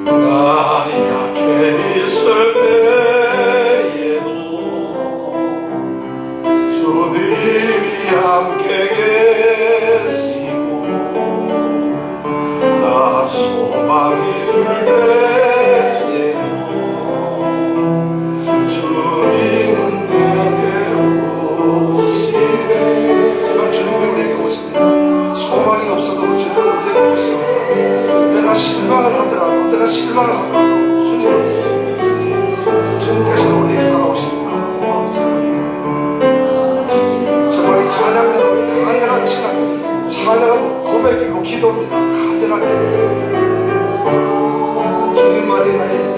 나 약해 있을 때에도 주님이 함께 계시고, 나 소망이 들 때에도 주님은 내게 오시네. 정말 주님이 우리에게 오십니다. 소망이 없어도 주님은 우리에게 오십니다. 내가 실망을 하더라도, 내가 실망을 하더라도 주님께서 우리에게 다가오십니다. 정말 이 찬양은 간절한 찬양은 고백이고 기도입니다. 간절하게 주님만이 나의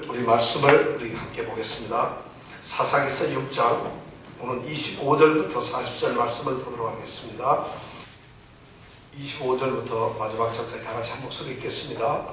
우리 말씀을 우리 함께 보겠습니다. 사사기서 6장 오늘 25절부터 40절 말씀을 보도록 하겠습니다. 25절부터 마지막 절까지 다 같이 한 목소리 읽겠습니다.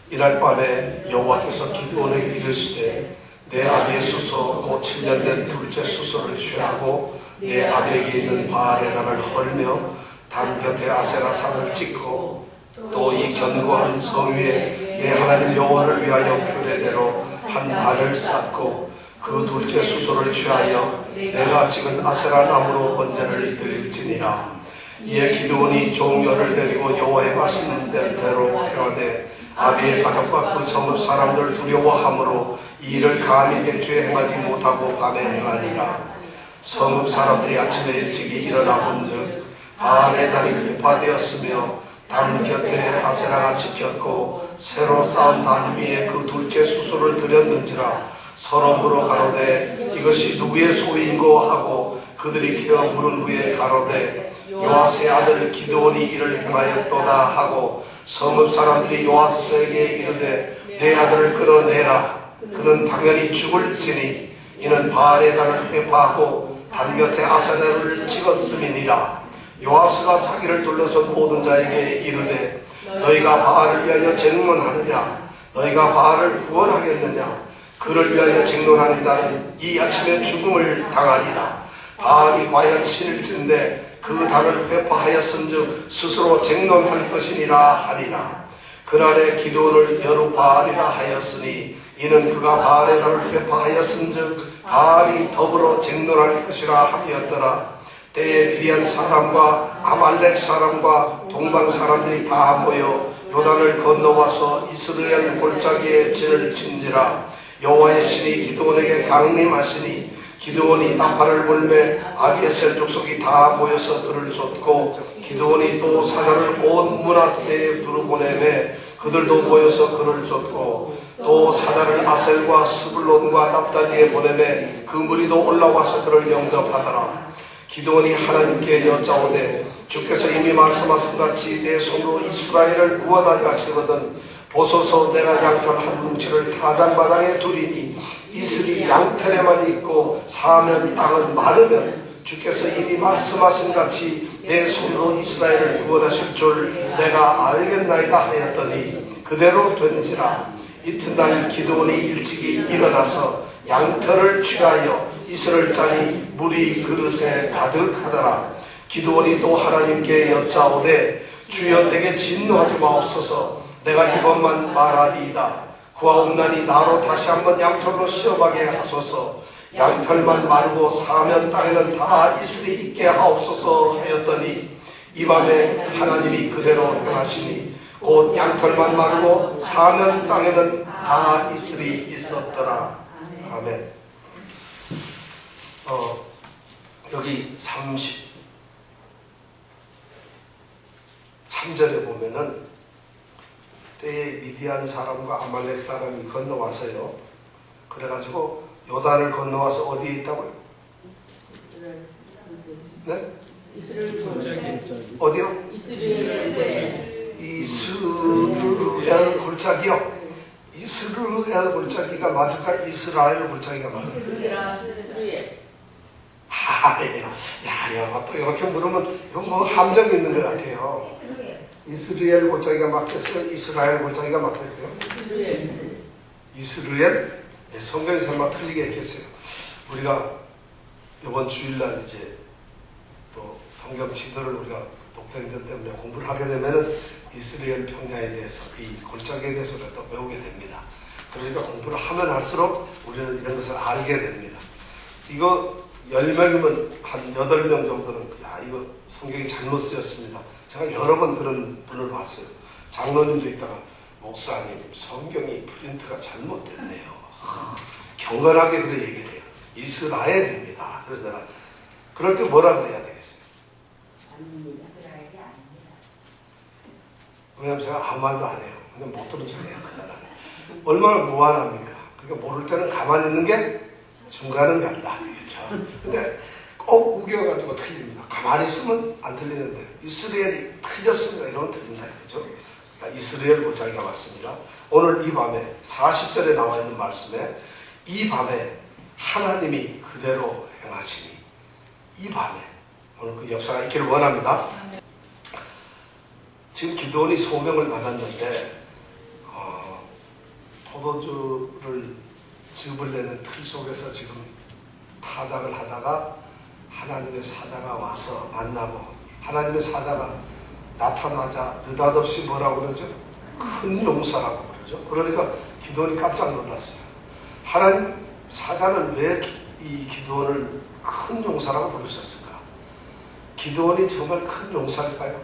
이날 밤에 여호와께서 기드온에게 이르시되 내 아비의 수소 곧 7년 된 둘째 수소를 취하고 내 아비에게 있는 바알의 단을 헐며 단 곁에 아세라 상을 찍고 또 이 견고한 성 위에 내 하나님 여호와를 위하여 규례대로 한 단을 쌓고 그 둘째 수소를 취하여 내가 찍은 아세라 나무로 번제를 드릴지니라. 이에 기드온이 종려를 데리고 여호와의 말씀대로 행하되 아비의 가족과 그 성읍 사람들 두려워함으로 이 일을 감히 백주에 행하지 못하고 밤에 행하니라. 성읍 사람들이 아침에 일찍이 일어나 본즉 바알의 단이 회파되었으며 단 곁에 아세라가 찍혔고 새로 쌓은 단 위에 그 둘째 수소를 드렸는지라. 서로 물어 가로되 이것이 누구의 소유인고 하고 그들이 기어 물은 후에 가로되 요아스의 아들 기드온이 이를 행하였도다 하고 성읍 사람들이 요아스에게 이르되 내 아들을 끌어내라. 그는 당연히 죽을지니 이는 바알의 단을 회파하고 단 곁에 아세라를 찍었음이니라. 요아스가 자기를 둘러선 모든 자에게 이르되 너희가 바알을 위하여 쟁론하느냐? 너희가 바알을 구원하겠느냐? 그를 위하여 쟁론하는 자는 이 아침에 죽음을 당하리라. 바알이 과연 신일진데 그 단을 회파하였은즉 스스로 쟁론할 것이니라 하니라. 그날에 기드온을 여루바알이라 하였으니 이는 그가 바알의 단을 회파하였은즉 바알이 더불어 쟁론할 것이라 함이었더라. 때에 미디안 사람과 아말렉 사람과 동방 사람들이 다 모여 요단을 건너와서 이스라엘 골짜기에 진을 친지라. 여호와의 신이 기드온에게 강림하시니 기드온이 나팔을 불매 아비에셀 족속이 다 모여서 그를 쫓고 기드온이 또 사자를 온 므낫세에 두루보내매 그들도 모여서 그를 쫓고 또 사자를 아셀과 스불론과 납달리에 보내매 그 무리도 올라와서 그를 영접하더라. 기드온이 하나님께 여짜오되 주께서 이미 말씀하신 같이 내 손으로 이스라엘을 구원하려 하시거든 보소서 내가 양털 한 뭉치를 타작마당에 두리니 이슬이 양털에만 있고 사면 땅은 마르면 주께서 이미 말씀하신 같이 내 손으로 이스라엘을 구원하실 줄 내가 알겠나이다 하였더니 그대로 된지라. 이튿날 기드온이 일찍이 일어나서 양털을 취하여 이슬을 짜니 물이 그릇에 가득하더라. 기드온이 또 하나님께 여짜오되 주여 내게 진노하지 마옵소서. 내가 이번만 말하리이다. 구하옵나니 나로 다시 한번 양털로 시험하게 하소서. 양털만 마르고 사면 땅에는 다 이슬이 있게 하옵소서 하였더니 이 밤에 하나님이 그대로 행하시니 곧 양털만 마르고 사는 땅에는 다 이슬이 있었더라. 아멘. 여기 33절에 보면은 때에 미디안 사람과 아말렉 사람이 건너와서요. 그래가지고 요단을 건너와서 어디에 있다고요? 네? 어디요? 이스라엘 골짜기요. 이스라엘 골짜기가 맞을까? 이스라엘 골짜기가 맞을까? 야, 또 이렇게 물으면 이건 뭐 함정이 있는 것 같아요. 이스라엘 골짜기가 막혔어요? 이스라엘 골짜기가 막혔어요? 이스라엘? 네, 성경이 설마 틀리게 했겠어요. 우리가 이번 주일날 이제 또 성경 지도를 우리가 독자인전 때문에 공부를 하게 되면은 이스라엘 평야에 대해서 이 골짜기에 대해서 또 배우게 됩니다. 그러니까 공부를 하면 할수록 우리는 이런 것을 알게 됩니다. 이거 10명이면 한 8명 정도는 야 이거 성경이 잘못 쓰였습니다. 제가 여러 번 그런 분을 봤어요. 장로님도 있다가 목사님 성경이 프린트가 잘못됐네요. 경건하게 그래 얘기를 해요. 이스라엘입니다. 그래서 내가 그럴 때 뭐라고 해야 되겠어요? 이스라엘이 아닙니다. 왜냐면 제가 아무 말도 안 해요. 그냥 못 들은 척해요. 그 나라는. 얼마나 무한합니까? 그러니까 모를 때는 가만히 있는 게 중간은 간다. 그렇죠? 근데 꼭 우겨가지고 틀립니다. 가만히 있으면 안 틀리는데 이스라엘이 틀렸습니다. 이러면 틀린다. 그렇죠? 그러니까 이스라엘 골짜기가 맞습니다. 오늘 이 밤에 40절에 나와 있는 말씀에 이 밤에 하나님이 그대로 행하시니 이 밤에 오늘 그 역사가 있기를 원합니다. 지금 기드온이 소명을 받았는데 포도주를 즙을 내는 틀 속에서 지금 타작을 하다가 하나님의 사자가 와서 만나고 하나님의 사자가 나타나자 느닷없이 뭐라고 그러죠? 큰 용사라고 그러죠. 그러니까 기드온이 깜짝 놀랐어요. 하나님 사자는 왜 이 기드온을 큰 용사라고 부르셨을까? 기드온이 정말 큰 용사일까요?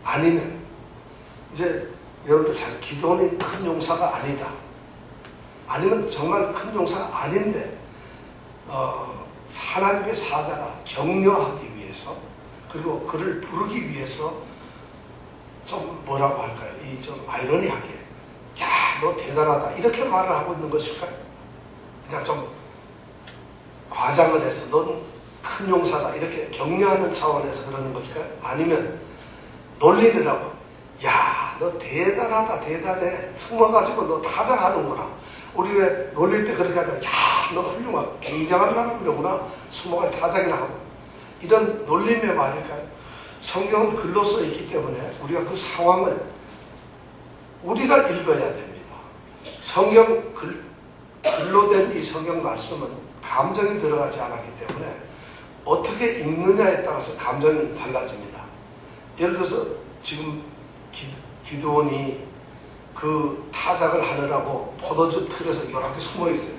아니면 이제 여러분들 잘 기드온이 큰 용사가 아니다. 아니면 정말 큰 용사가 아닌데 하나님의 사자가 격려하기 위해서 그리고 그를 부르기 위해서 좀 뭐라고 할까요? 이 좀 아이러니하게 야, 너 대단하다 이렇게 말을 하고 있는 것일까요? 그냥 좀 과장을 해서 넌 큰 용사다 이렇게 격려하는 차원에서 그러는 걸까요? 아니면 놀리느라고 야, 너 대단하다 대단해 숨어가지고 너 타작하는구나. 우리 왜 놀릴 때 그렇게 하잖아. 야, 너 훌륭하다 굉장한 사람이로구나. 숨어가 타작이나 하고 이런 놀림의 말일까요? 성경은 글로 써 있기 때문에 우리가 그 상황을 우리가 읽어야 됩니다. 성경 글로 된 이 성경 말씀은 감정이 들어가지 않았기 때문에 어떻게 읽느냐에 따라서 감정이 달라집니다. 예를 들어서 지금 기드온이 그 타작을 하느라고 포도주 틀에서 이렇게 숨어 있어요.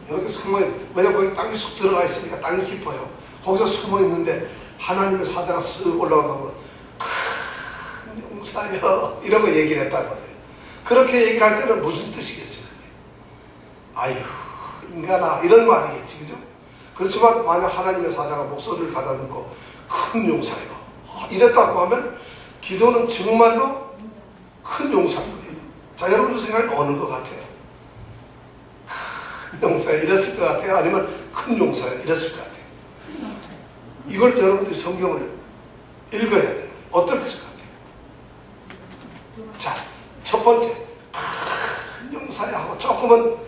이렇게 숨어 있어요. 왜냐면 거기 땅이 쑥 들어가 있으니까 땅이 깊어요. 거기서 숨어 있는데 하나님의 사자가 쓱 올라오면 큰 용사여 이러고 얘기를 했다고 하세요. 그렇게 얘기를 할 때는 무슨 뜻이겠어요? 아이고 인간아 이런 말이겠지, 그죠? 그렇지만 만약 하나님의 사자가 목소리를 가다듬고 큰 용사여 이랬다고 하면 기도는 정말로 큰 용사인 거예요. 자, 여러분들 생각엔 어느 것 같아요? 큰 용사여 이랬을 것 같아요? 아니면 큰 용사여 이랬을 것 같아요? 이걸 여러분들이 성경을 읽어야 돼요. 어떻게 했을 것 같아요? 자, 첫 번째 큰 용사여 하고 조금은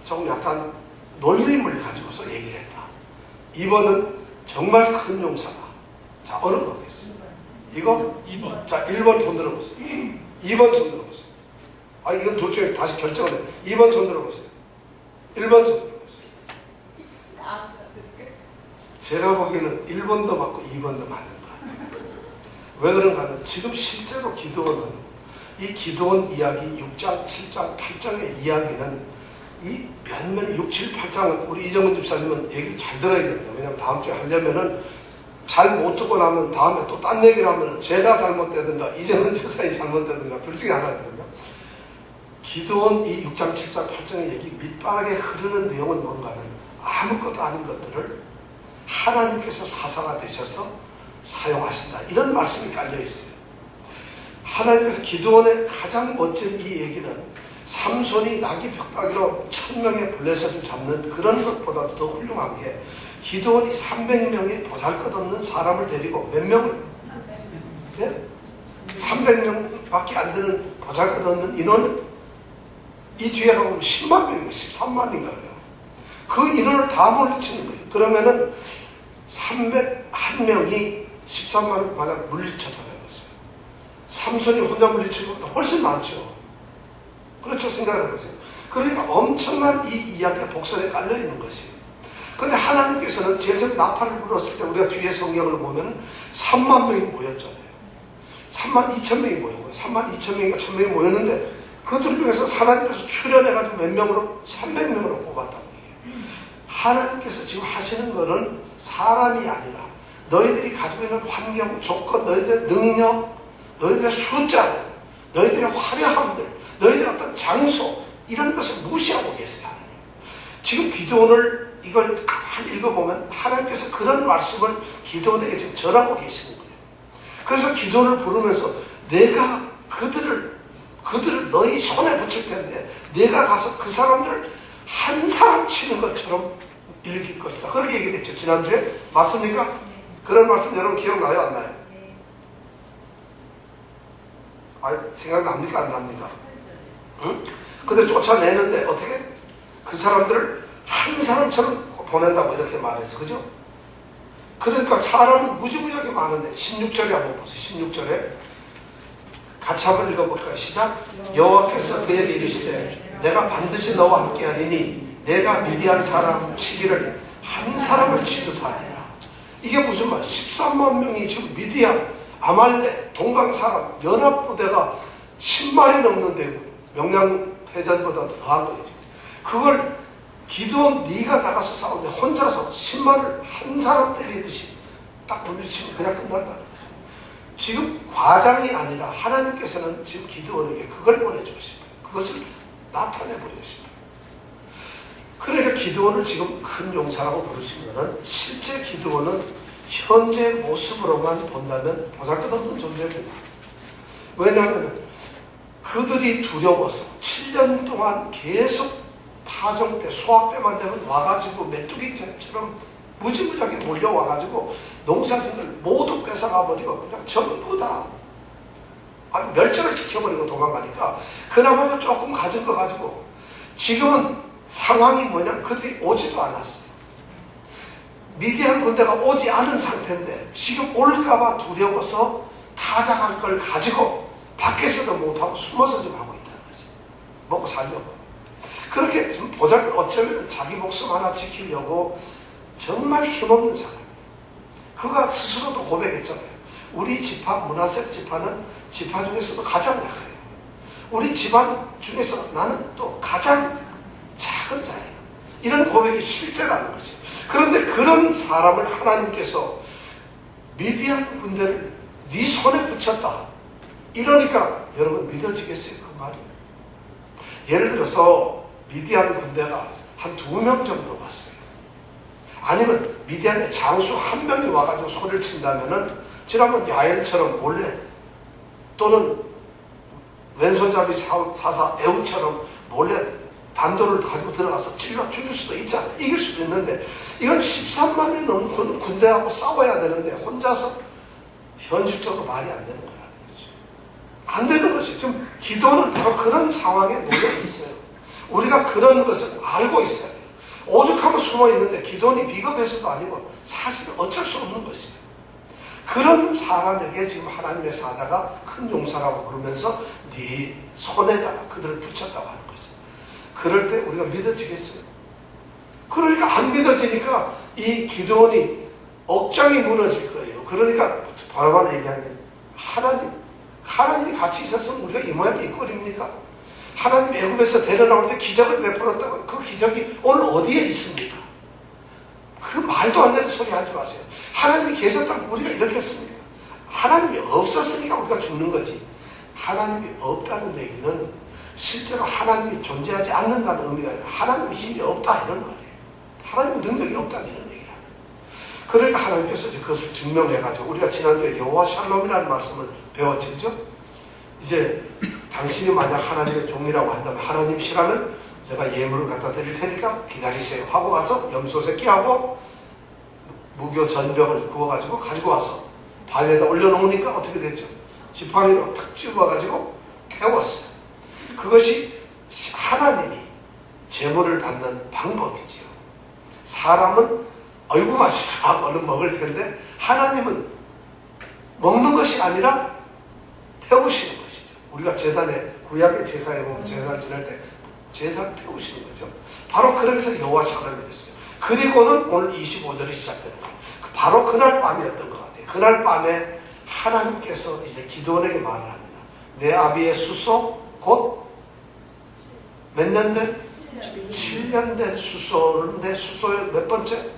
좀 약간 놀림을 가지고서 얘기를 했다. 2번은 정말 큰 용사다. 자, 어느 거겠어요? 이거? 2번. 자, 1번 손 들어보세요. 2번 손 들어보세요. 아, 이건 둘 중에 다시 결정을 해요. 2번 손 들어보세요. 1번 손 들어보세요. 제가 보기에는 1번도 맞고 2번도 맞는 것 같아요. 왜 그런가 하면 지금 실제로 기드온은 이 기드온 이야기 6장, 7장, 8장의 이야기는 이 몇몇 6, 7, 8장은 우리 이정은 집사님은 얘기를 잘 들어야 됩니다. 왜냐하면 다음 주에 하려면은 잘 못 듣고 나면 다음에 또 딴 얘기를 하면 제가 잘못되든가 이재명 지사이 잘못되든가 둘 중에 하나거든요. 기도원 이 6장 7장 8장의 얘기 밑바닥에 흐르는 내용은 뭔가 하면 아무것도 아닌 것들을 하나님께서 사사가 되셔서 사용하신다, 이런 말씀이 깔려 있어요. 하나님께서 기도원의 가장 멋진 이 얘기는 삼손이 나귀 벽다귀로 1000명의 블레셋을 잡는 그런 것보다도 더 훌륭한 게 기도원이 300명의 보잘것없는 사람을 데리고 몇 명을? 네? 300명밖에 안 되는 보잘것없는 인원을 이 뒤에 가보면 10만 명인가 13만인가 그래요. 그 인원을 다 물리치는 거예요. 그러면은 301명이 13만을 만약 물리쳤다고 해봤어요. 삼손이 혼자 물리친 것보다 훨씬 많죠. 그렇죠, 생각을 해보세요. 그러니까 엄청난 이 이야기가 복선에 깔려 있는 것이에요. 근데 하나님께서는 제일 처음에 나팔을 불었을 때 우리가 뒤에 성경을 보면 3만 명이 모였잖아요. 3만 2천 명이 모였고요. 3만 2천 명인가 1천 명이 모였는데 그들 중에서 하나님께서 출연해가지고 몇 명으로? 300명으로 뽑았다는 거예요. 하나님께서 지금 하시는 거는 사람이 아니라 너희들이 가지고 있는 환경, 조건, 너희들의 능력, 너희들의 숫자들, 너희들의 화려함들, 너희들의 어떤 장소, 이런 것을 무시하고 계세요. 하나님. 지금 기도원을 이걸 가만히 읽어보면 하나님께서 그런 말씀을 기도원에게 지금 전하고 계시는 거예요. 그래서 기도원을 부르면서 내가 그들을 너희 손에 붙일 텐데 내가 가서 그 사람들을 한 사람 치는 것처럼 일으킬 것이다. 그렇게 얘기했죠. 지난주에. 맞습니까? 그런 말씀 여러분 기억나요? 안 나요? 생각납니까? 안 납니까? 응? 근데 쫓아내는데 어떻게? 그 사람들을 한 사람처럼 보낸다고 이렇게 말해서, 그죠? 그러니까 사람은 무지무지하게 많은데 16절에 한번 보세요. 16절에 같이 한번 읽어볼까요? 시작. 여호와께서 그에게 이르시되 내가 반드시 너와 함께하리니 내가 미디안 사람 치기를 한 사람을 치듯 하리라. 이게 무슨 말? 13만 명이 지금 미디안, 아말렉, 동방 사람 연합부대가 10만이 넘는데 명량해전보다도 더한 거예요. 그걸 기도원 네가 나가서 싸우는데 혼자서 10만을 한 사람 때리듯이 딱 물리치면 그냥 끝난다는 거죠. 지금 과장이 아니라 하나님께서는 지금 기도원에게 그걸 보내주고 싶어요. 그것을 나타내보고 싶어요. 그러니까 기도원을 지금 큰 용사라고 부르신 것은 실제 기도원은 현재 모습으로만 본다면 보잘것없는 존재입니다. 왜냐하면 그들이 두려워서 7년 동안 계속 파종 때, 수확 때만 되면 와가지고 메뚜기처럼 무지무지하게 몰려와가지고 농사진을 모두 뺏어가버리고 그냥 전부 다 멸절을 시켜버리고 도망가니까 그나마도 조금 가진 거 가지고 지금은 상황이 뭐냐면 그들이 오지도 않았어요. 미디안 군대가 오지 않은 상태인데 지금 올까봐 두려워서 타작할 걸 가지고 밖에서도 못하고 숨어서 지금 하고 있다는 거지. 먹고 살려고. 그렇게 좀 어쩌면 자기 목숨 하나 지키려고 정말 힘없는 사람. 그가 스스로도 고백했잖아요. 우리 지파, 므낫세 지파는 지파 중에서도 가장 약해요. 우리 집안 중에서 나는 또 가장 작은 자예요. 이런 고백이 실제라는 것이에요. 그런데 그런 사람을 하나님께서 미디안 군대를 네 손에 붙였다. 이러니까 여러분 믿어지겠어요? 그 말이? 예를 들어서 미디안 군대가 한 2명 정도 왔어요. 아니면 미디안의 장수 1명이 와가지고 소리를 친다면은 지난번 야엘처럼 몰래 또는 왼손잡이 사사 에우처럼 몰래 단도를 가지고 들어가서 찔러 죽일 수도 있잖아요. 이길 수도 있는데 이건 13만이 넘는 군대하고 싸워야 되는데 혼자서 현실적으로 말이 안 되는 거라는 거죠. 안 되는 것이 지금 기도는 바로 그런 상황에 놓여 있어요. 우리가 그런 것을 알고 있어야 돼요. 오죽하면 숨어 있는데 기도원이 비겁해서도 아니고 사실은 어쩔 수 없는 것이에요. 그런 사람에게 지금 하나님의 사자가 큰 용사라고 부르면서 네 손에다가 그들을 붙였다고 하는 거죠. 그럴 때 우리가 믿어지겠어요? 그러니까 안 믿어지니까 이 기도원이 억장이 무너질 거예요. 그러니까 바로바로 얘기하면 하나님이 같이 있었으면 우리가 이 모양이 꼴입니까? 하나님 애굽에서 데려나올 때 기적을 베풀었다고 그 기적이 오늘 어디에 있습니까? 그 말도 안 되는 소리 하지 마세요. 하나님이 계셨다면 우리가 이렇게 했습니다. 하나님이 없었으니까 우리가 죽는 거지. 하나님이 없다는 얘기는 실제로 하나님이 존재하지 않는다는 의미가 아니라 하나님의 힘이 없다 이런 말이에요. 하나님의 능력이 없다는 이런 얘기를 합니다. 그러니까 하나님께서 이제 그것을 증명해가지고 우리가 지난주에 여호와 샬롬이라는 말씀을 배웠죠. 그죠? 이제 당신이 만약 하나님의 종이라고 한다면 하나님이시라면 내가 예물을 갖다 드릴 테니까 기다리세요 하고 가서 염소 새끼하고 무교 전병을 구워가지고 가지고 와서 바위에다 올려놓으니까 어떻게 됐죠? 지팡이로 탁 집어가지고 태웠어요. 그것이 하나님이 제물을 받는 방법이지요. 사람은 아이고 맛있어 하고 얼른 먹을 텐데 하나님은 먹는 것이 아니라 태우시는 것이죠. 우리가 제단에 구약의 제사에 보면 제사를 지낼 때 제사를 태우시는 거죠. 바로 그렇게 해서 여호와 샬롬이 됐어요. 그리고는 오늘 25절이 시작되는 거예요. 바로 그날 밤이었던 것 같아요. 그날 밤에 하나님께서 이제 기드온에게 말을 합니다. 내 아비의 수소 곧 몇 년 된? 7년 된 수소인데 수소의 몇 번째?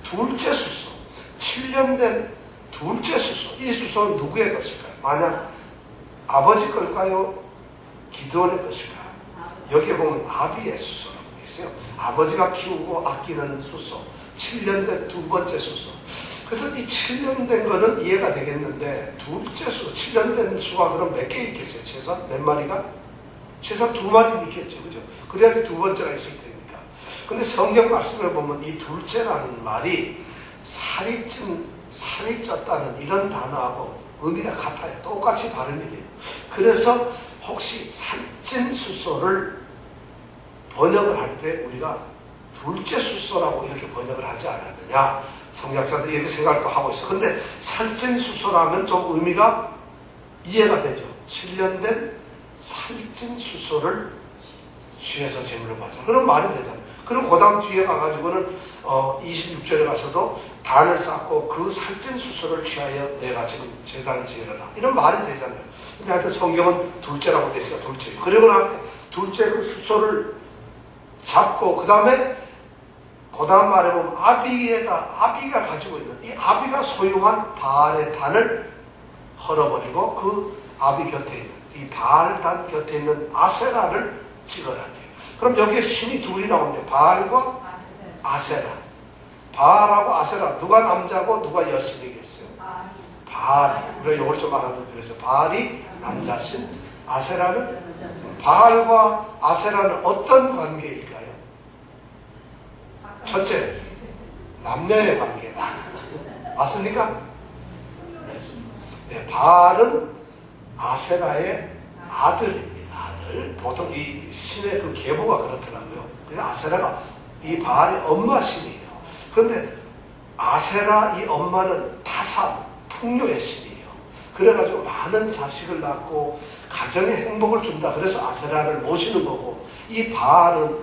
둘째 수소. 7년 된 둘째 수소. 이 수소는 누구의 것일까요? 만약 아버지 걸까요? 기드온의 것일까요? 여기에 보면 아비의 수소라고 되어 있어요. 아버지가 키우고 아끼는 수소. 7년 된 두 번째 수소. 그래서 이 7년 된 거는 이해가 되겠는데 둘째 수, 7년 된 수가 그럼 몇 개 있겠어요? 최소한 몇 마리가? 최소한 2마리는 있겠죠. 그죠? 그래야지 두 번째가 있을 테니까. 근데 성경 말씀을 보면 이 둘째라는 말이 살이 쪘다는 이런 단어하고 의미가 같아요. 똑같이 발음이 돼요. 그래서 혹시 살찐 수소를 번역을 할 때 우리가 둘째 수소라고 이렇게 번역을 하지 않았느냐. 성경학자들이 이렇게 생각도 하고 있어. 근데 살찐 수소라면 좀 의미가 이해가 되죠. 7년 된 살찐 수소를 취해서 제물을 받자. 그런 말이 되잖아요. 그리고 그 다음 뒤에 가가지고는 26절에 가서도 단을 쌓고 그 살찐 수소를 취하여 내가 지금 제단을 지으라. 이런 말이 되잖아요. 근데 하여튼 성경은 둘째라고 되어 있어요. 둘째. 그리고 나한테 둘째 그 수소를 잡고 그 다음에 그 다음 말에 보면 아비가 가지고 있는 이 아비가 소유한 바알의 단을 헐어버리고 그 아비 곁에 있는 이 바알 단 곁에 있는 아세라를 찍어라니. 그럼 여기에 신이 둘이 나오는데 바알과 아세라. 바알하고 아세라 누가 남자고 누가 여신이겠어요? 바알이. 우리가 이걸 좀 알아둘 필요 있어요. 바알이 남자신, 아세라는 바알과 아세라는 어떤 관계일까요? 첫째, 남녀의 관계다. 맞습니까? 네, 바알은 아세라의 아들입니다. 아들. 보통 이 신의 그 계보가 그렇더라고요. 그래서 아세라가 이 바알의 엄마 신이에요. 그런데 아세라 이 엄마는 타산, 풍요의 신이에요. 그래가지고 많은 자식을 낳고 가정에 행복을 준다. 그래서 아세라를 모시는 거고, 이 바알은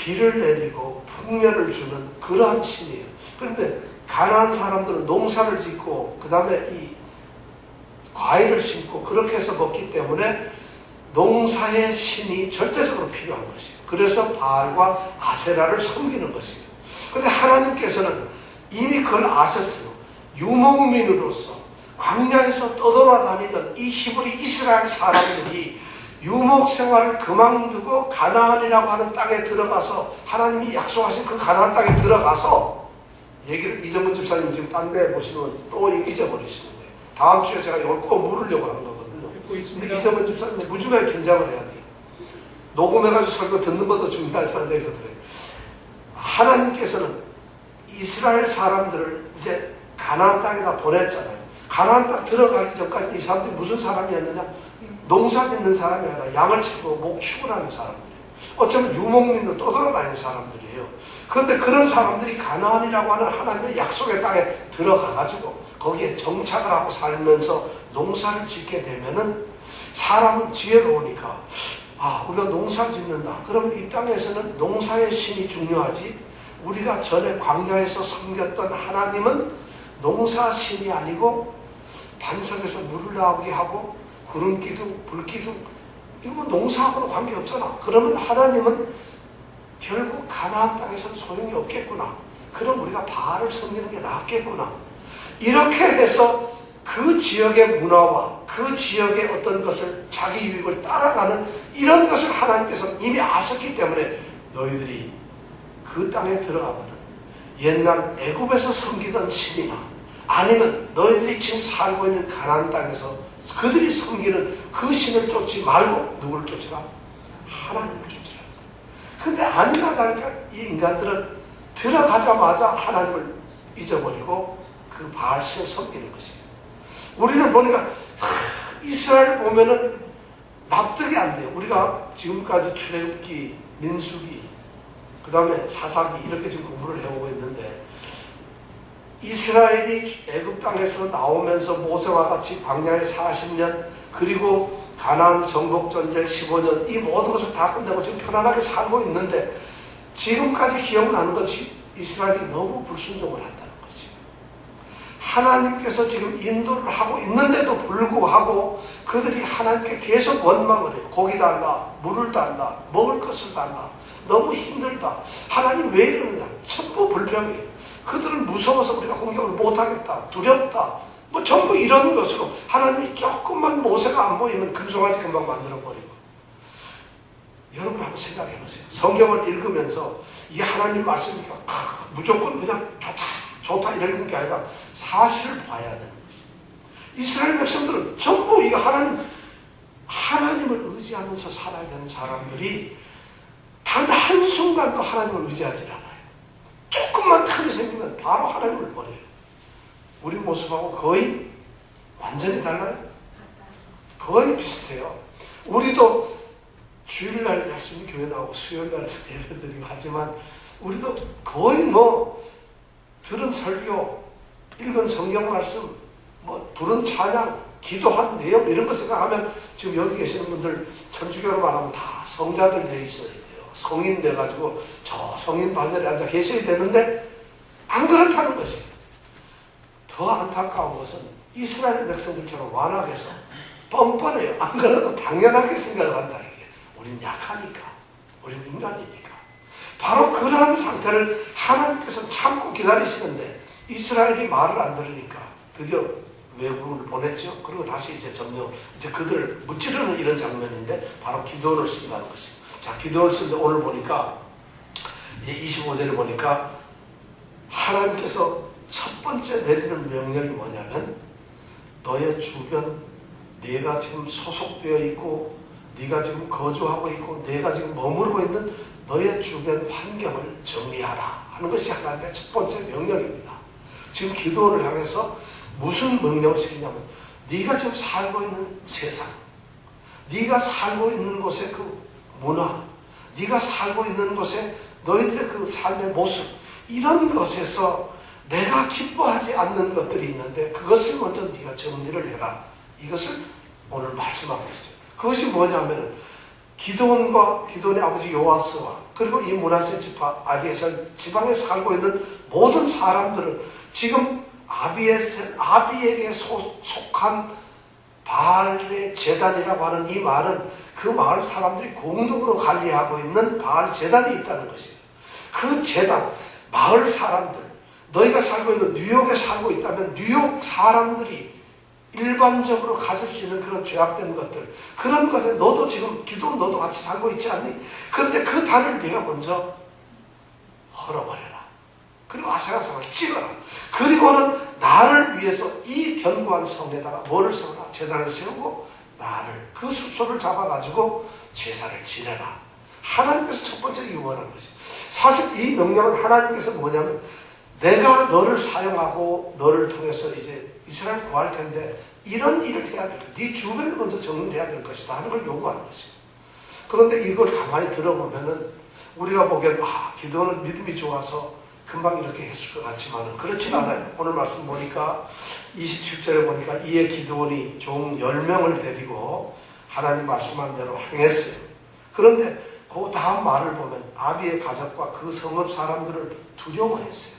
비를 내리고 풍년을 주는 그러한 신이에요. 그런데 가난한 사람들은 농사를 짓고 그 다음에 이 과일을 심고 그렇게 해서 먹기 때문에 농사의 신이 절대적으로 필요한 것이에요. 그래서 바알과 아세라를 섬기는 것이에요. 그런데 하나님께서는 이미 그걸 아셨어요. 유목민으로서 광야에서 떠돌아다니던 이 히브리 이스라엘 사람들이 유목 생활을 그만두고 가나안이라고 하는 땅에 들어가서 하나님이 약속하신 그 가나안 땅에 들어가서 얘기를 이정근 집사님 지금 딴 데 보시면 또 잊어버리시는 거예요. 다음 주에 제가 이걸 꼭 물으려고 하는 거거든요. 근데 이정근 집사님 무지하게 긴장을 해야 돼요. 녹음해가지고 설교 듣는 것도 중요하지 않은 데서 그래요. 하나님께서는 이스라엘 사람들을 이제 가나안 땅에다 보냈잖아요. 가나안 땅 들어가기 전까지 이 사람들이 무슨 사람이었느냐? 농사 짓는 사람이 아니라 양을 치고 목축을 하는 사람들이에요. 어쩌면 유목민으로 떠돌아다니는 사람들이에요. 그런데 그런 사람들이 가나안이라고 하는 하나님의 약속의 땅에 들어가가지고 거기에 정착을 하고 살면서 농사를 짓게 되면은 사람은 지혜로우니까 우리가 농사 짓는다. 그러면 이 땅에서는 농사의 신이 중요하지, 우리가 전에 광야에서 섬겼던 하나님은 농사신이 아니고 반석에서 물을 나오게 하고 구름기둥, 불기둥, 이거 뭐 농사하고는 관계없잖아. 그러면 하나님은 결국 가나안 땅에서는 소용이 없겠구나. 그럼 우리가 바알을 섬기는 게 낫겠구나. 이렇게 해서 그 지역의 문화와 그 지역의 어떤 것을 자기 유익을 따라가는 이런 것을 하나님께서 이미 아셨기 때문에 너희들이 그 땅에 들어가거든 옛날 애굽에서 섬기던 신이나 아니면 너희들이 지금 살고 있는 가나안 땅에서 그들이 섬기는 그 신을 쫓지 말고 누구를 쫓으라? 하나님을 쫓으라. 근데 아니나 다를까 이 인간들은 들어가자마자 하나님을 잊어버리고 그 바알신을 섬기는 것이에요. 우리는 보니까 이스라엘 보면은 납득이 안 돼요. 우리가 지금까지 출애굽기, 민수기, 그 다음에 사사기 이렇게 지금 공부를 해오고 있는데 이스라엘이 애굽 땅에서 나오면서 모세와 같이 광야에 40년 그리고 가나안 정복전쟁 15년 이 모든 것을 다 끝내고 지금 편안하게 살고 있는데 지금까지 기억나는 것이 이스라엘이 너무 불순종을 한다는 것이에요. 하나님께서 지금 인도를 하고 있는데도 불구하고 그들이 하나님께 계속 원망을 해요. 고기 달라, 물을 달라, 먹을 것을 달라. 너무 힘들다. 하나님 왜 이러느냐. 전부 불평이에요. 그들은 무서워서 우리가 공격을 못하겠다. 두렵다. 뭐 전부 이런 것으로 하나님이 조금만 모세가 안 보이면 금송아지 금방 만들어버리고. 여러분 한번 생각해 보세요. 성경을 읽으면서 이 하나님 말씀이니까 무조건 그냥 좋다 이러는 게 아니라 사실을 봐야 되는 것이에요. 이스라엘 백성들은 전부 이거 하나님을 의지하면서 살아야 되는 사람들이 단 한순간도 하나님을 의지하지 않아요. 조금만 틈이 생기면 바로 하나님을 버려요. 우리 모습하고 거의 완전히 달라요. 거의 비슷해요. 우리도 주일날 열심히 교회 나오고 수요일날 예배드리고 하지만 우리도 거의 들은 설교, 읽은 성경 말씀, 부른 찬양, 기도한 내용 이런 거 생각하면 지금 여기 계시는 분들 천주교로 말하면 다 성자들 되어 있어야 돼요. 성인 돼가지고 저 성인 반열에 앉아 계셔야 되는데 안 그렇다는 것이. 더 안타까운 것은 이스라엘 백성들처럼 완악해서 뻔뻔해요. 안 그래도 당연하게 생각을 한다 이게. 우린 약하니까. 우린 인간이니까. 바로 그러한 상태를 하나님께서 참고 기다리시는데 이스라엘이 말을 안 들으니까 드디어 외국을 보냈죠. 그리고 다시 이제 그들을 무찌르는 이런 장면인데 바로 기도원을 쓴다는 것이에요. 자, 기도원을 쓰는데 오늘 보니까 이제 25절에 보니까 하나님께서 첫 번째 내리는 명령이 뭐냐면 너의 주변 네가 지금 소속되어 있고 네가 지금 거주하고 있고 네가 지금 머무르고 있는 너의 주변 환경을 정리하라 하는 것이 하나님의 첫 번째 명령입니다. 지금 기도를 향해서 무슨 명령을 시키냐면 네가 지금 살고 있는 세상, 네가 살고 있는 곳의 그 문화, 네가 살고 있는 곳의 너희들의 그 삶의 모습 이런 것에서 내가 기뻐하지 않는 것들이 있는데 그것을 먼저 네가 정리를 해라. 이것을 오늘 말씀하고 있어요. 그것이 뭐냐면 기드온과 기드온의 아버지 요아스와 그리고 이 므낫세 지파 아비에셀 지방에 살고 있는 모든 사람들은 지금 아비에게 속한 바알의 제단이라고 하는 이 말은 그 마을 사람들이 공동으로 관리하고 있는 바알 제단이 있다는 것이에요. 그 제단, 마을 사람들, 너희가 살고 있는 뉴욕에 살고 있다면 뉴욕 사람들이 일반적으로 가질 수 있는 그런 죄악된 것들, 그런 것에 너도 지금 기도는 너도 같이 살고 있지 않니? 그런데 그 달을 네가 먼저 헐어버려라. 그리고 아세라상을 찍어라. 그리고는 나를 위해서 이 견고한 성에다가 뭐를 세우라? 제단을 세우고 나를 그 숙소를 잡아가지고 제사를 지내라. 하나님께서 첫 번째 유언한 것이. 사실 이 명령은 하나님께서 뭐냐면 내가 너를 사용하고 너를 통해서 이제 이스라엘 구할 텐데 이런 일을 해야 될, 네 주변을 먼저 정리해야 될 것이다 하는 걸 요구하는 것이에요. 그런데 이걸 가만히 들어보면은 우리가 보기엔 기도는 믿음이 좋아서 금방 이렇게 했을 것 같지만은 그렇진 않아요. 오늘 말씀 보니까 27절에 보니까 이에 기드온이 종 10명을 데리고 하나님 말씀한 대로 행했어요. 그런데 그 다음 말을 보면 아비의 가족과 그 성읍 사람들을 두려워했어요.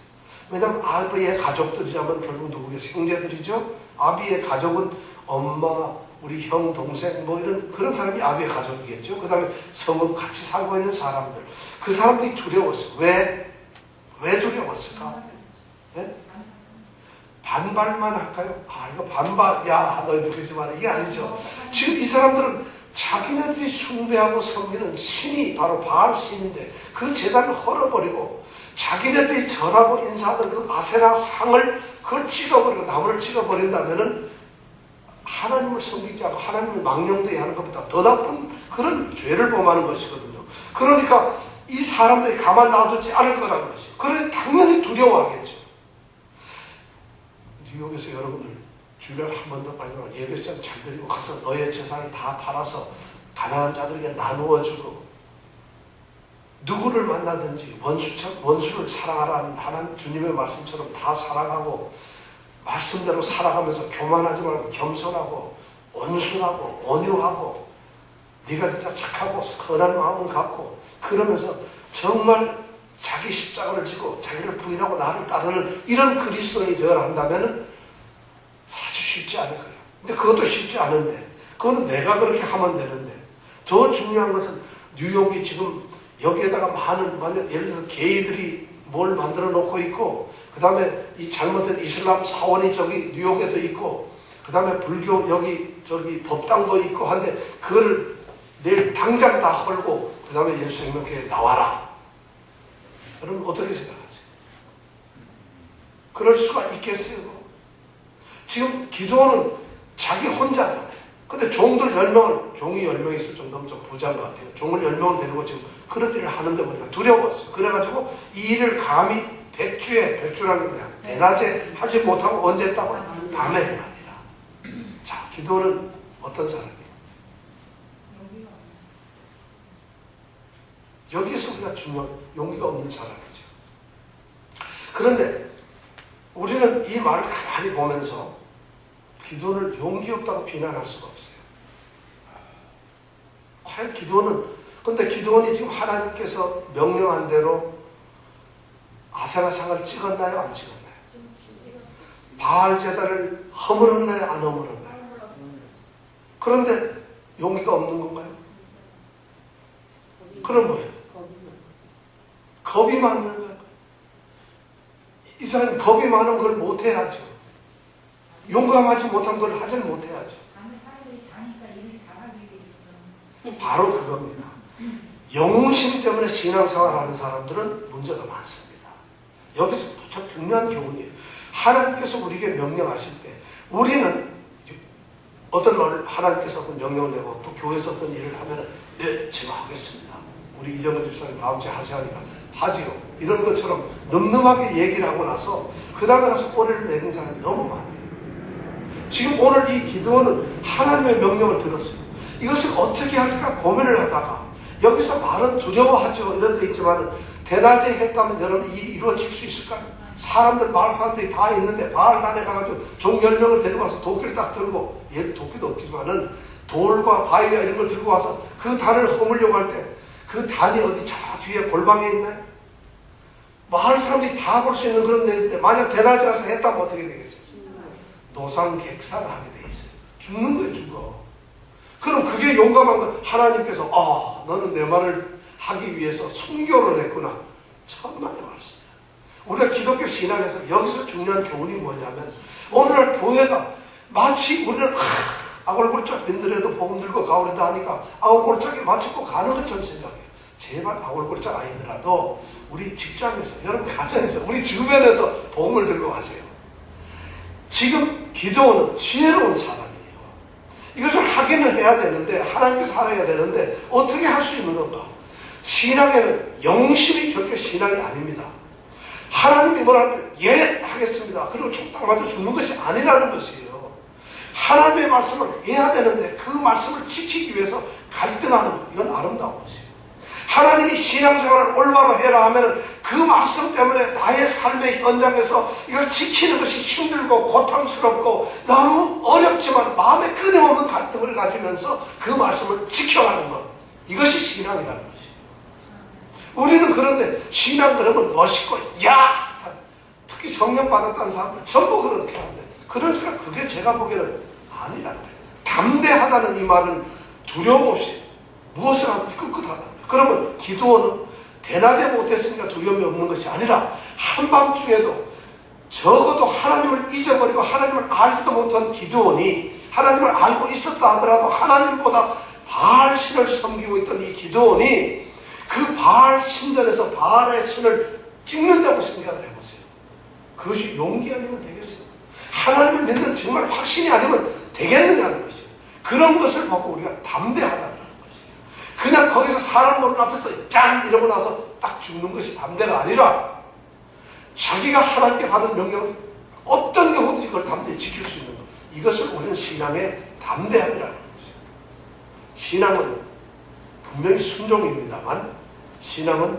왜냐하면 아비의 가족들이라면 결국 누구겠어요? 형제들이죠. 아비의 가족은 엄마, 우리 형, 동생 뭐 이런 그런 사람이 아비의 가족이겠죠. 그 다음에 성읍 같이 살고 있는 사람들, 그 사람들이 두려웠어요. 왜? 왜 두려웠을까? 네? 반발만 할까요? 이거 반발, 야, 너희들 그러지 마라. 이게 아니죠. 지금 이 사람들은 자기네들이 숭배하고 섬기는 신이 바로 바알 신인데 그 제단을 헐어버리고 자기네들이 절하고 인사하던 그 아세라 상을 그걸 찍어버리고 나무를 찍어버린다면은 하나님을 섬기지 않고 하나님을 망령되이 하는 것보다 더 나쁜 그런 죄를 범하는 것이거든요. 그러니까 이 사람들이 가만 놔두지 않을 거라는 것이죠. 그러니 당연히 두려워하겠죠. 뉴욕에서 여러분들 주일날 한 번 더 마지막으로 예배시간 잘 드리고 가서 너의 재산을 다 팔아서 가난한 자들에게 나누어주고 누구를 만나든지 원수를 사랑하라는 하나님 주님의 말씀처럼 다 사랑하고 말씀대로 살아가면서 교만하지 말고 겸손하고 온순하고 온유하고 네가 진짜 착하고 선한 마음을 갖고 그러면서 정말 자기 십자가를 지고 자기를 부인하고 나를 따르는 이런 그리스도인이 되어야 한다면 사실 쉽지 않을 거예요. 근데 그것도 쉽지 않은데 그거는 내가 그렇게 하면 되는데 더 중요한 것은 뉴욕이 지금 여기에다가 많은 예를 들어서 게이들이 뭘 만들어 놓고 있고 그 다음에 이 잘못된 이슬람 사원이 저기 뉴욕에도 있고 그 다음에 불교 저기 법당도 있고 한데 그거를 내일 당장 다 헐고 그 다음에 예수생명교회에 나와라. 여러분 어떻게 생각하세요? 그럴 수가 있겠어요? 지금 기도는 자기 혼자잖아요. 근데 종들 10명을 종이 10명이 있을 정도면 좀 부자인 것 같아요. 종을 10명을 데리고 지금 그런 일을 하는데 보니까 두려웠어요. 그래가지고 이 일을 감히 백주라는 거야. 대낮에 하지 못하고 언제 했다고? 밤에 아니라. 자, 기도는 어떤 사람이에요? 여기에서 우리가 중요한 용기가 없는 사람이죠. 그런데 우리는 이 말을 가만히 보면서 기도를 용기 없다고 비난할 수가 없어요. 과연 기도는 근데 기도원이 지금 하나님께서 명령한 대로 아세라상을 찍었나요? 안 찍었나요? 바알 제단을 허물었나요? 안 허물었나요? 그런데 용기가 없는 건가요? 그럼 뭐예요? 겁이 많은 거예요. 이 사람이 겁이 많은 걸 못해야죠. 용감하지 못한 걸 하질 못해야죠. 바로 그겁니다. 영웅심 때문에 신앙생활을 하는 사람들은 문제가 많습니다. 여기서 무척 중요한 교훈이에요. 하나님께서 우리에게 명령하실 때 우리는 어떤 말을 하나님께서 어떤 명령을 내고 또 교회에서 어떤 일을 하면 네, 제가 하겠습니다. 우리 이정근 집사님 다음 주에 하시니까 하지요. 이런 것처럼 늠름하게 얘기를 하고 나서 그 다음에 가서 꼬리를 내는 사람이 너무 많아요. 지금 오늘 이 기도는 하나님의 명령을 들었어요. 이것을 어떻게 할까 고민을 하다가 여기서 말은 두려워하죠. 이런 데 있지만 대낮에 했다면 여러분 일이 이루어질 수 있을까요? 마을 사람들이 다 있는데 바알단에 가가지고 종 10명을 데리고 와서 도끼를 딱 들고 도끼도 없지만은 돌과 바위와 이런 걸 들고 와서 그 단을 허물려고 할 때 그 단이 어디 저 뒤에 골방에 있나요? 마을 사람들이 다 볼 수 있는 그런 데인데 만약 대낮에 가서 했다면 어떻게 되겠어요? 노상객사하게 돼 있어요. 죽는 거예요. 죽어. 그럼 그게 용감한 거. 하나님께서 너는 내 말을 하기 위해서 순교를 했구나. 천만의 말씀이야. 우리가 기독교 신앙에서 여기서 중요한 교훈이 뭐냐면 오늘날 교회가 마치 우리는 아골골짝 빈들에도 복음 들고 가오리다 하니까 아골골짝에 마치 꼭 가는 것처럼 생각해요. 제발 아골골짝 아니더라도 우리 직장에서 여러분 가정에서 우리 주변에서 복음을 들고 가세요. 지금 기도는 지혜로운 사람이에요. 이것을 하기는 해야 되는데 하나님께서 하셔야 되는데 어떻게 할 수 있는 건가? 신앙에는 영심이 결코 신앙이 아닙니다. 하나님이 뭐라 할 때 예 하겠습니다. 그리고 촉딱 맞아 죽는 것이 아니라는 것이에요. 하나님의 말씀을 해야 되는데 그 말씀을 지키기 위해서 갈등하는 것, 이건 아름다운 것이에요. 하나님이 신앙생활을 올바로 해라 하면 그 말씀 때문에 나의 삶의 현장에서 이걸 지키는 것이 힘들고 고통스럽고 너무 어렵지만 마음에 끊임없는 갈등을 가지면서 그 말씀을 지켜가는 것, 이것이 신앙이라는 것이에요. 우리는 그런데 신앙 그러면 멋있고 특히 성령 받았다는 사람들 전부 그렇게 하는데 그러니까 그게 제가 보기에는 아니라는 거예요. 담대하다는 이 말은 두려움 없이 무엇을 하든지 꿋꿋하다. 그러면 기도는 대낮에 못했으니까 두려움이 없는 것이 아니라 한밤중에도 적어도 하나님을 잊어버리고 하나님을 알지도 못한 기드온이 하나님을 알고 있었다 하더라도 하나님보다 바알 신을 섬기고 있던 이 기드온이 그 바알 신전에서 바알의 신을 찍는다고 생각을 해보세요. 그것이 용기 아니면 되겠어요? 하나님을 믿는 정말 확신이 아니면 되겠느냐는 것이에요. 그런 것을 보고 우리가 담대하다는 것이에요. 그냥 거기서 사람 보는 앞에서 짠 이러고 나서 딱 죽는 것이 담대가 아니라 자기가 하나님께 받은 명령을 어떤 경우든지 그걸 담대히 지킬 수 있는 것, 이것을 우리는 신앙의 담대함이라는 거죠. 신앙은 분명히 순종입니다만 신앙은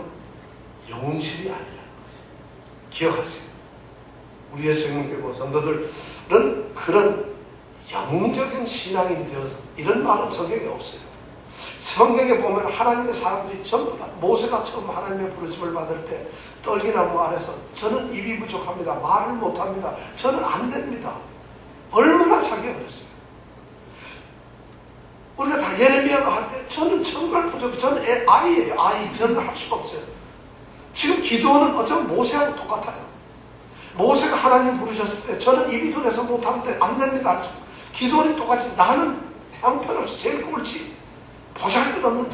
영웅심이 아니라는 거죠. 기억하세요. 우리의 성령교회 성도들은 그런 영웅적인 신앙인이 되어서 이런 말은 성경에 없어요. 성경에 보면 하나님의 사람들이 전부 다 모세가 처음 하나님의 부르심을 받을 때 떨기나무 아래서 저는 입이 부족합니다. 말을 못합니다. 저는 안 됩니다. 얼마나 자기가 그랬어요. 우리가 다 예레미야가 할 때 저는 정말 부족해요. 저는 아이예요. 아이. 저는 할 수가 없어요. 지금 기도는 어쩌면 모세하고 똑같아요. 모세가 하나님 부르셨을 때 저는 입이 둔해서 못하는데 안 됩니다. 기도는 똑같이 나는 형편없이 제일 꼴찌 보잘것없는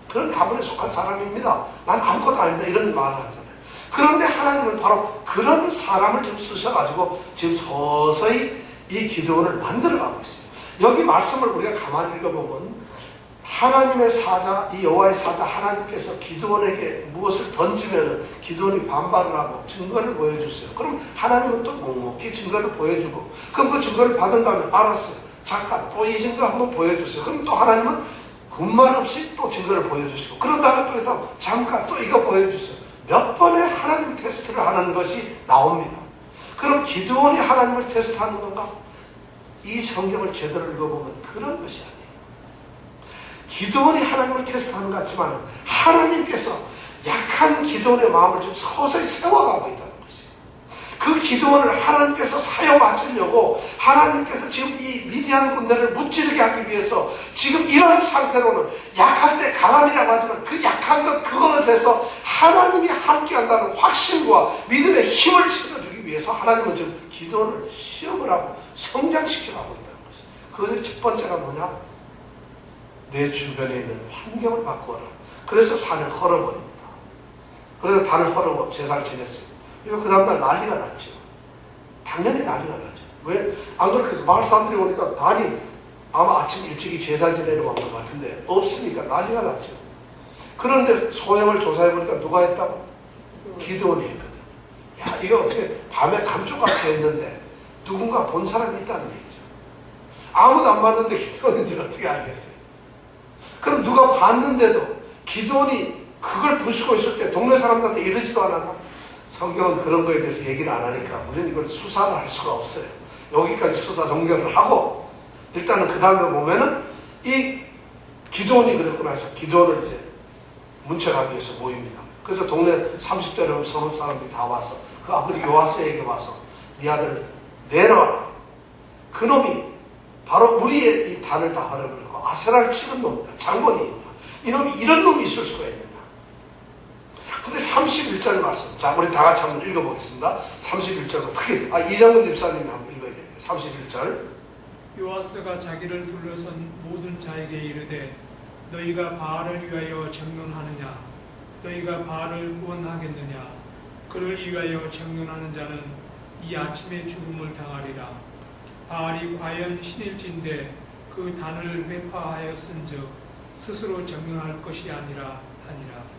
그런 가문에 속한 사람입니다. 난 아무것도 아닙니다. 이런 말을 하잖아요. 그런데 하나님은 바로 그런 사람을 지금 쓰셔가지고 지금 서서히 이 기도원을 만들어가고 있어요. 여기 말씀을 우리가 가만히 읽어보면 하나님의 사자, 이 여호와의 사자 하나님께서 기드온에게 무엇을 던지면 기드온이 반발을 하고 증거를 보여주세요. 그럼 하나님은 또 묵묵히 증거를 보여주고, 그럼 그 증거를 받은다면 알았어요. 잠깐 또 이 증거 한번 보여주세요. 그럼 또 하나님은 군말 없이 또 증거를 보여주시고, 그런 다음에 또 있다면 잠깐 또 이거 보여주세요. 몇 번의 하나님 테스트를 하는 것이 나옵니다. 그럼 기드온이 하나님을 테스트하는 건가? 이 성경을 제대로 읽어보면 그런 것이 아니에요. 기드온이 하나님을 테스트하는 것 같지만 하나님께서 약한 기드온의 마음을 지금 서서히 세워가고 있다는 것이에요. 그 기드온을 하나님께서 사용하시려고 하나님께서 지금 이 미디안 군대를 무찌르게 하기 위해서 지금 이런 상태로는 약할 때 강함이라고 하지만 그 약한 것 그것에서 하나님이 함께한다는 확신과 믿음의 힘을 실어주기 위해서 하나님은 지금 기드온을 시험을 하고 성장시켜가고 있다는 것이에요. 그것의 첫 번째가 뭐냐? 내 주변에 있는 환경을 바꾸어라. 그래서 산을 헐어버립니다. 그래서 단을 헐어고 제사를 지냈어요. 이거 그 다음날 난리가 났죠. 당연히 난리가 나죠. 왜? 안 그렇게 해서 마을 사람들이 오니까 단이 아마 아침 일찍이 제사 지내러 온 것 같은데 없으니까 난리가 났죠. 그런데 소형을 조사해보니까 누가 했다고? 기드온이 했거든. 야, 이거 어떻게 밤에 감쪽같이 했는데 누군가 본 사람이 있다는 얘기죠. 아무도 안 봤는데 기드온인지 어떻게 알겠어요? 그럼 누가 봤는데도 기드온이 그걸 부수고 있을 때 동네 사람들한테 이러지도 않았나? 성경은 그런 거에 대해서 얘기를 안 하니까 우리는 이걸 수사를 할 수가 없어요. 여기까지 수사 종결을 하고 일단은 그 다음에 보면은 이 기드온이 그랬구나 해서 기드온을 이제 문책하기 위해서 모입니다. 그래서 동네 30대로 성읍 사람들이 다 와서 그 아버지 요아스에게 와서 네 아들 내놔라. 그놈이 바로 우리의 이 단을 다 헐어버리고 아세라를 치는 놈이다. 장본인이다. 이놈이 이런 놈이 있을 수가 있느냐. 근데 31절 말씀. 자, 우리 다 같이 한번 읽어보겠습니다. 31절. 특히 이장근 집사님이 한번 읽어야 됩니다. 31절. 요아스가 자기를 둘러선 모든 자에게 이르되 너희가 바알을 위하여 정론하느냐? 너희가 바알을 구원하겠느냐? 그를 위하여 정론하는 자는 이 아침에 죽음을 당하리라. 바알이 과연 신일진데 그 단을 회파하였은즉 스스로 정론할 것이 아니라 하니라.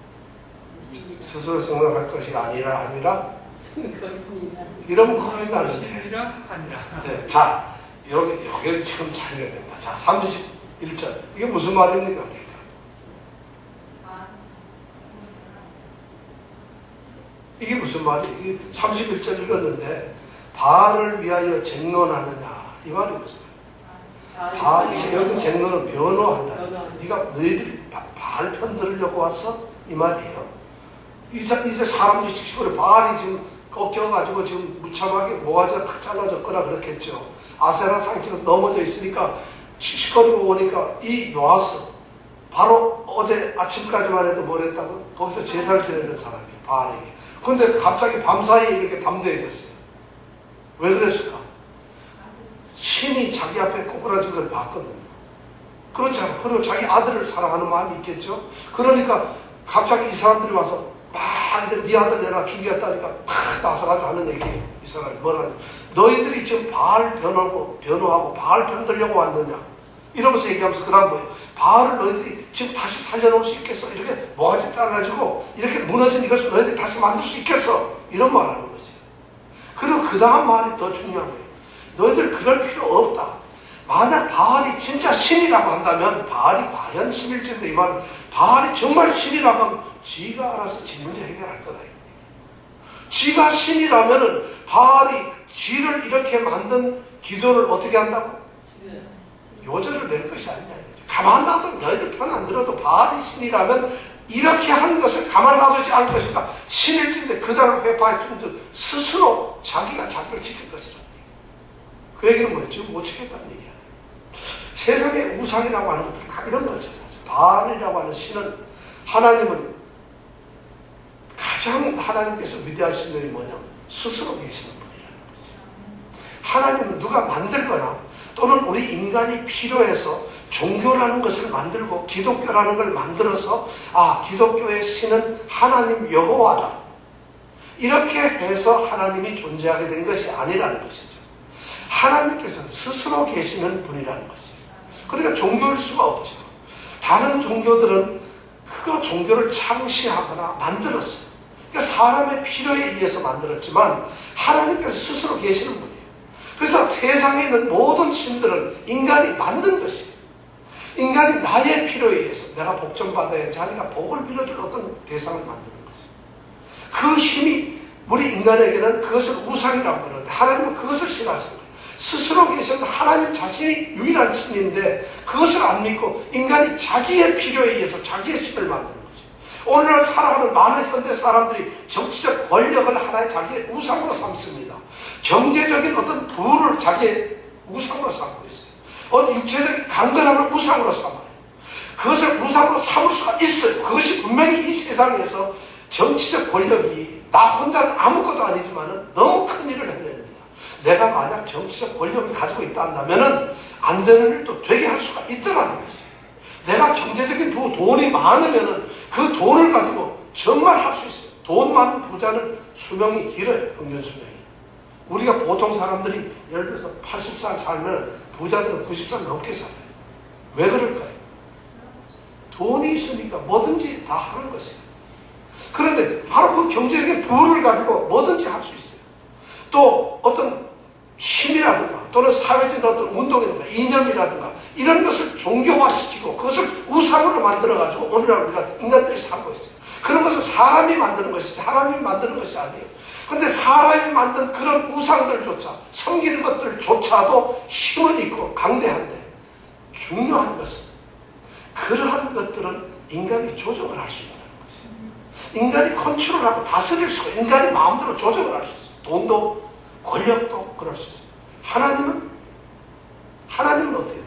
스스로 정론할 것이 아니라 이러면 큰일 나는데. 하니라. 네, 자, 여기 지금 잘 읽어야 됩니다. 자, 31절. 이게 무슨 말입니까? 그러니까. 이게 무슨 말이에요? 이게 31절 읽었는데 바알을 위하여 쟁론하느냐 이 말이 무슨 말이에요? 여기서 쟁론은 변호한다는 거죠. 네가 너희들이 바알 편 들으려고 왔어? 이 말이에요. 이제 사람들이 씩씩거려 바알이 지금 꺾여가지고 지금 무참하게 모가지가 탁 잘라졌거나 그렇겠죠. 아세라 상처가 넘어져 있으니까 씩씩거리고 오니까 이 요아스 바로 어제 아침까지만 해도 뭘 했다고? 거기서 제사를 지내는 사람이에요. 바알에게. 근데 갑자기 밤사이에 이렇게 담대해졌어요. 왜 그랬을까? 신이 자기 앞에 꼬꾸라진 걸 봤거든요. 그렇지 않아요. 그리고 자기 아들을 사랑하는 마음이 있겠죠. 그러니까 갑자기 이 사람들이 와서 막 이제 네 아들 내가 죽였다니까 탁 나서가지고 하는 얘기예요. 이 사람이 뭐라냐. 너희들이 지금 바알 변호하고 바알 편들려고 왔느냐. 이러면서 얘기하면서 그 다음 뭐예요? 바알을 너희들이 지금 다시 살려놓을 수 있겠어? 이렇게 모가지 따라가지고 이렇게 무너진 이것을 너희들이 다시 만들 수 있겠어? 이런 말 하는 거지. 그리고 그 다음 말이 더 중요한 거예요. 너희들 그럴 필요 없다. 만약 바알이 진짜 신이라고 한다면 바알이 과연 신일지인데 이 말은 바알이 정말 신이라고 하면 지가 알아서 지 문제 해결할 거다. 지가 신이라면은 바알이 지를 이렇게 만든 기도를 어떻게 한다고? 요절을 낼 것이 아니냐 이거죠. 가만 놔도 너희들 편 안 들어도 바알이 신이라면 이렇게 한 것을 가만 놔두지 않을 것이다. 신일진데 그달을 회파했으면 스스로 자기가 자기를 지킬 것이다. 그 얘기는 뭐예요? 지금 못 지켰다는 얘기야. 세상의 우상이라고 하는 것들은 다 이런 거죠. 사실. 바알이라고 하는 신은 하나님은 가장 하나님께서 위대하신 분이 뭐냐면 스스로 계시는 분이라는 거죠. 하나님은 누가 만들거나 또는 우리 인간이 필요해서 종교라는 것을 만들고 기독교라는 걸 만들어서 기독교의 신은 하나님 여호와다. 이렇게 해서 하나님이 존재하게 된 것이 아니라는 것이죠. 하나님께서는 스스로 계시는 분이라는 것이죠. 그러니까 종교일 수가 없죠. 다른 종교들은 그 종교를 창시하거나 만들었어요. 그러니까 사람의 필요에 의해서 만들었지만 하나님께서 스스로 계시는 분이에요. 그래서 세상에 있는 모든 신들은 인간이 만든 것이에요. 인간이 나의 필요에 의해서 내가 복 좀 받아야지 하니까 복을 빌어줄 어떤 대상을 만드는 것이에요. 그 힘이 우리 인간에게는 그것을 우상이라고 그러는데 하나님은 그것을 싫어하시는 거예요. 스스로 계시는 하나님 자신이 유일한 신인데 그것을 안 믿고 인간이 자기의 필요에 의해서 자기의 신을 만드는 거죠. 오늘날 살아가는 많은 현대 사람들이 정치적 권력을 하나의 자기의 우상으로 삼습니다. 경제적인 어떤 부를 자기의 우상으로 삼고 있어요. 어떤 육체적인 강건함을 우상으로 삼아요. 그것을 우상으로 삼을 수가 있어요. 그것이 분명히 이 세상에서 정치적 권력이 나 혼자는 아무것도 아니지만 너무 큰 일을 해냅니다. 내가 만약 정치적 권력을 가지고 있다 한다면 안 되는 일도 되게 할 수가 있더라는 것이에요. 내가 경제적인 돈이 많으면 그 돈을 가지고 정말 할 수 있어요. 돈 많은 부자는 수명이 길어요. 평균 수명이. 우리가 보통 사람들이 예를 들어서 80살 살면 부자들은 90살 넘게 살아요. 왜 그럴까요? 돈이 있으니까 뭐든지 다 하는 것이에요. 그런데 바로 그 경제적인 부를 가지고 뭐든지 할 수 있어요. 또 어떤 힘이라든가 또는 사회적인 어떤 운동이라든가 이념이라든가 이런 것을 종교화시키고 그것을 우상으로 만들어가지고 오늘날 우리가 인간들이 살고 있어요. 그런 것은 사람이 만드는 것이지 하나님이 만드는 것이 아니에요. 그런데 사람이 만든 그런 우상들조차 섬기는 것들조차도 힘은 있고 강대한데 중요한 것은 그러한 것들은 인간이 조정을 할 수 있다는 것이에요. 인간이 컨트롤하고 다스릴 수가 인간이 마음대로 조정을 할 수 있어요. 돈도 권력도 그럴 수 있어요. 하나님은 어때요?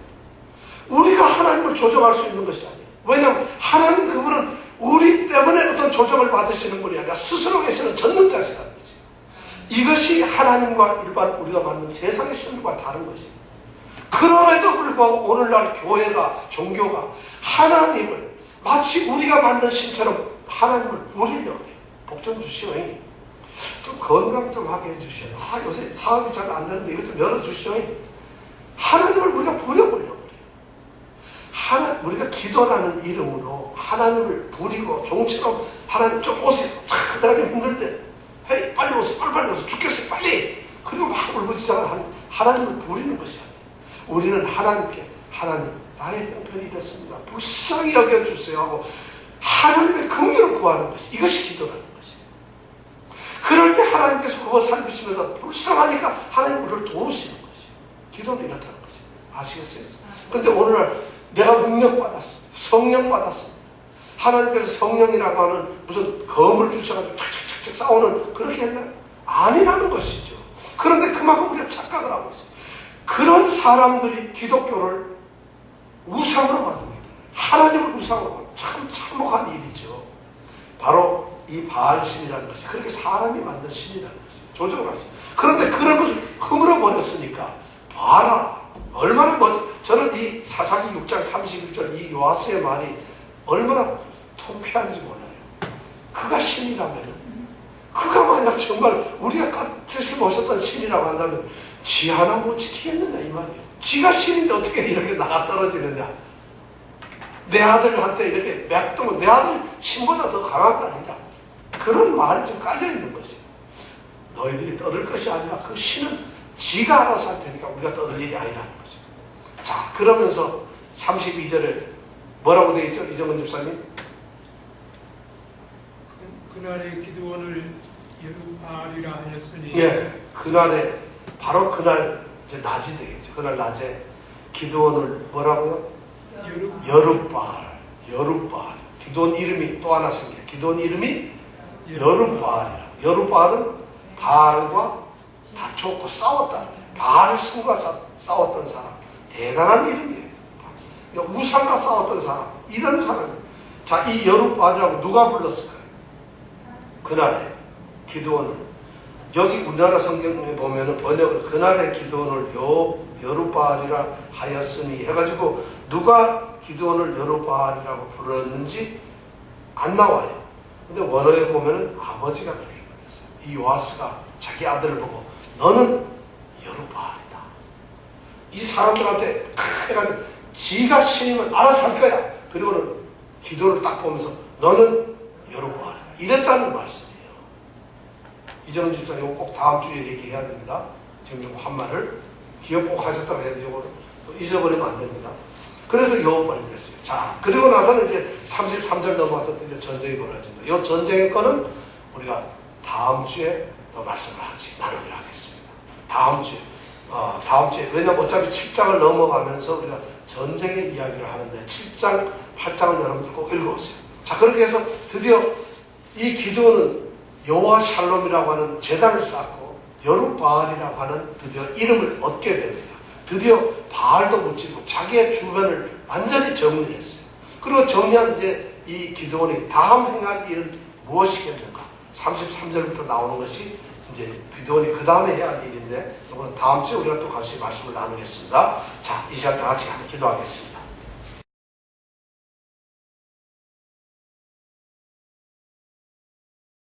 우리가 하나님을 조정할 수 있는 것이 아니에요. 왜냐하면 하나님 그분은 우리 때문에 어떤 조정을 받으시는 분이 아니라 스스로 계시는 전능자시라는 거죠. 이것이 하나님과 일반 우리가 만든 세상의 신들과 다른 것이에요. 그럼에도 불구하고 오늘날 교회가 종교가 하나님을 마치 우리가 만든 신처럼 하나님을 부리려고 해요. 복 좀 주시오. 좀 건강 좀 하게 해주시오. 요새 사업이 잘 안 되는데 이것 좀 열어주시오. 하나님을 우리가 부려보려고 그래요. 우리가 기도라는 이름으로 하나님을 부리고 종처럼 하나님 좀 오세요. 내가 좀 힘들대. 헤이 빨리 오세요. 빨리 오세요. 죽겠어요. 빨리. 그리고 막 울부짖어서 하나님을 부리는 것이 아니에요. 우리는 하나님께 하나님 나의 형편이 이렇습니다. 불쌍히 여겨주세요 하고 하나님의 긍휼을 구하는 것이 이것이 기도라는 것이에요. 그럴 때 하나님께서 그거 살피시면서 불쌍하니까 하나님 우리를 도우시는 것이에요. 기도는 이렇다는 것이에요. 아시겠어요? 근데 오늘날 내가 능력 받았습니다. 성령 받았습니다. 하나님께서 성령이라고 하는 무슨 검을 주셔가지고 착착착착 싸우는 그렇게 했나요? 아니라는 것이죠. 그런데 그만큼 우리가 착각을 하고 있어요. 그런 사람들이 기독교를 우상으로 만들고 있다. 하나님을 우상하고 참 참혹한 일이죠. 바로 이 바알 신이라는 것이 그렇게 사람이 만든 신이라는 것이 조정을 하죠. 그런데 그런 것을 허물어 버렸으니까 봐라 얼마나 저는 이 사사기 6장 31절 이 요아스의 말이 얼마나 통쾌한지 몰라요. 그가 신이라면 그가 만약 정말 우리가 같이 모셨던 신이라고 한다면 지 하나 못 지키겠느냐 이 말이에요. 지가 신인데 어떻게 이렇게 나가 떨어지느냐. 내 아들한테 이렇게 맥동을 내 아들 신보다 더 강한 거 아니냐. 그런 말이 좀 깔려있는 것이에요. 너희들이 떠들 것이 아니라 그 신은 지가 알아서 할 테니까 우리가 떠들 일이 아니라는 거죠. 자 그러면서 32절에 뭐라고 되어 있죠? 이정은 집사님? 그날에 기드온을 여룻바알이라 하였으니 예, 그날에 바로 그날 이제 낮이 되겠죠. 그날 낮에 기드온을 뭐라고요? 여룻바알. 기드온 이름이 또 하나 생겨요. 기드온 이름이 여룻바알이라. 여룻바알은 바알과 다투었고 싸웠다. 바알 신과 싸웠던 사람. 대단한 이름이에요. 우상과 싸웠던 사람. 이런 사람. 자, 이 여룻바알이라고 누가 불렀을까요? 그날에 기드온을. 여기 우리나라 성경에 보면은 번역을 그날에 기드온을 여룻바알이라 하였으니 해가지고 누가 기드온을 여룻바알이라고 불렀는지 안 나와요. 근데 원어에 보면은 아버지가 그렇게 불렀어요. 이 요아스가 자기 아들을 보고 너는 여룻바알이다. 이 사람들한테 해가지고 지가 신임을 알아서 할 거야. 그리고는 기도를 딱 보면서 너는 여룻바알이다. 이랬다는 말씀이에요. 이정은 집사님 이거 꼭 다음 주에 얘기해야 됩니다. 지금 이거 한 말을 기억 꼭 하셨다고 해야 되고 또 잊어버리면 안 됩니다. 그래서 여호발이 됐어요. 자, 그리고 나서는 이제 33절 넘어가서 드디어 전쟁이 벌어집니다. 이 전쟁의 거는 우리가 다음 주에 더 말씀을 나누기로 하겠습니다. 다음 주에. 왜냐면 어차피 7장을 넘어가면서 우리가 전쟁의 이야기를 하는데 7장, 8장을 여러분들 꼭 읽어오세요. 자, 그렇게 해서 드디어 이 기드온은 여호와 샬롬이라고 하는 제단을 쌓고 여룻바알이라고 하는 드디어 이름을 얻게 됩니다. 드디어 바알도 묻히고 자기의 주변을 완전히 정리를 했어요. 그리고 정리한 이제 이 기드온이 다음 행할 일은 무엇이겠는가? 33절부터 나오는 것이 이제 기드온이 그 다음에 해야 할 일인데 이거는 다음 주에 우리가 또 같이 말씀을 나누겠습니다. 자, 이 시간 다 같이 기도하겠습니다.